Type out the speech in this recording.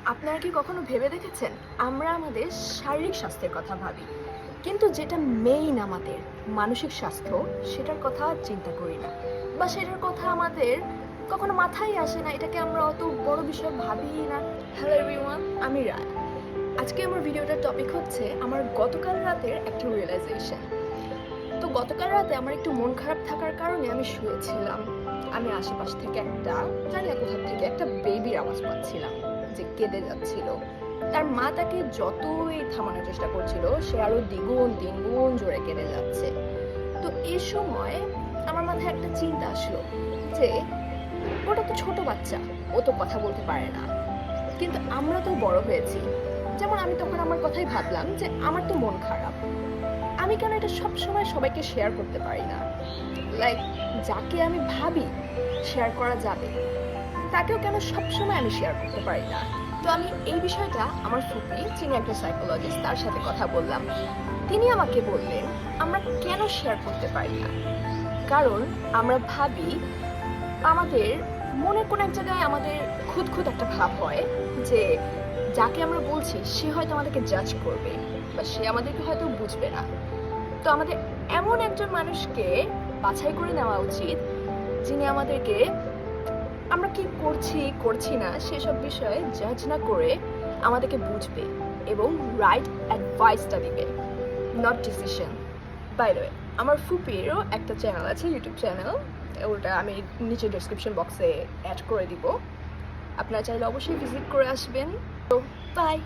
আপনারা কি কখনো ভেবে দেখেছেন আমরা আমাদের শারীরিক স্বাস্থ্যের কথা ভাবি, কিন্তু যেটা মেইন আমাদের মানসিক স্বাস্থ্য সেটার কথা চিন্তা করি না, বা সেটার কথা আমাদের কখনো মাথায় আসে না। এটাকে আমরা অত বড় বিষয় ভাবি না। হ্যালো এভরিওয়ান, আমি রায়। আজকে আমার ভিডিওটার টপিক হচ্ছে আমার গতকাল রাতের একটা রিয়েলাইজেশন। তো গতকাল রাতে আমার একটু মন খারাপ থাকার কারণে আমি শুয়েছিলাম। আমি আশেপাশ থেকে জানি না কোথা থেকে একটা বেবির আওয়াজ পাচ্ছিলাম যে কেঁদে যাচ্ছিল। তার মা তাকে যতই থামানোর চেষ্টা করছিল, সে আরো দ্বিগুণ তিনগুণ জোরে কেঁদে যাচ্ছে। তো এই সময় আমার মাথায় একটা চিন্তা আসলো যে ওটা তো ছোট বাচ্চা, ও তো কথা বলতে পারে না, কিন্তু আমরা তো বড় হয়েছি। যেমন আমি তখন আমার কথাই ভাবলাম যে আমার তো মন খারাপ, আমি কেন এটা সব সময় সবাইকে শেয়ার করতে পারি না? লাইক, যাকে আমি ভাবি শেয়ার করা যাবে তাকেও কেন সব সময় আমি শেয়ার করতে পারি না? তো আমি এই বিষয়টা আমার ফুপি, যিনি একটা সাইকোলজিস্ট, তার সাথে কথা বললাম। তিনি আমাকে বললেন আমরা কেন শেয়ার করতে পারি না। কারণ আমরা ভাবি, আমাদের মনে কোন এক জায়গায় আমাদের খুঁত একটা ভাব হয় যে যাকে আমরা বলছি সে হয়তো আমাদেরকে জাজ করবে, বা সে আমাদেরকে হয়তো বুঝবে না। তো আমাদের এমন একজন মানুষকে বাছাই করে নেওয়া উচিত, যিনি আমাদেরকে আমরা কি করছি না সেসব বিষয়ে জাজ না করে আমাদেরকে বুঝবে এবং রাইট অ্যাডভাইসটা দিবে, not decision. By the way, আমার ফুপিরও একটা চ্যানেল আছে, ইউটিউব চ্যানেল। ওটা আমি নিচে ডেসক্রিপশন বক্সে অ্যাড করে দিব। আপনারা চাইলে অবশ্যই ভিজিট করে আসবেন। তো বাই।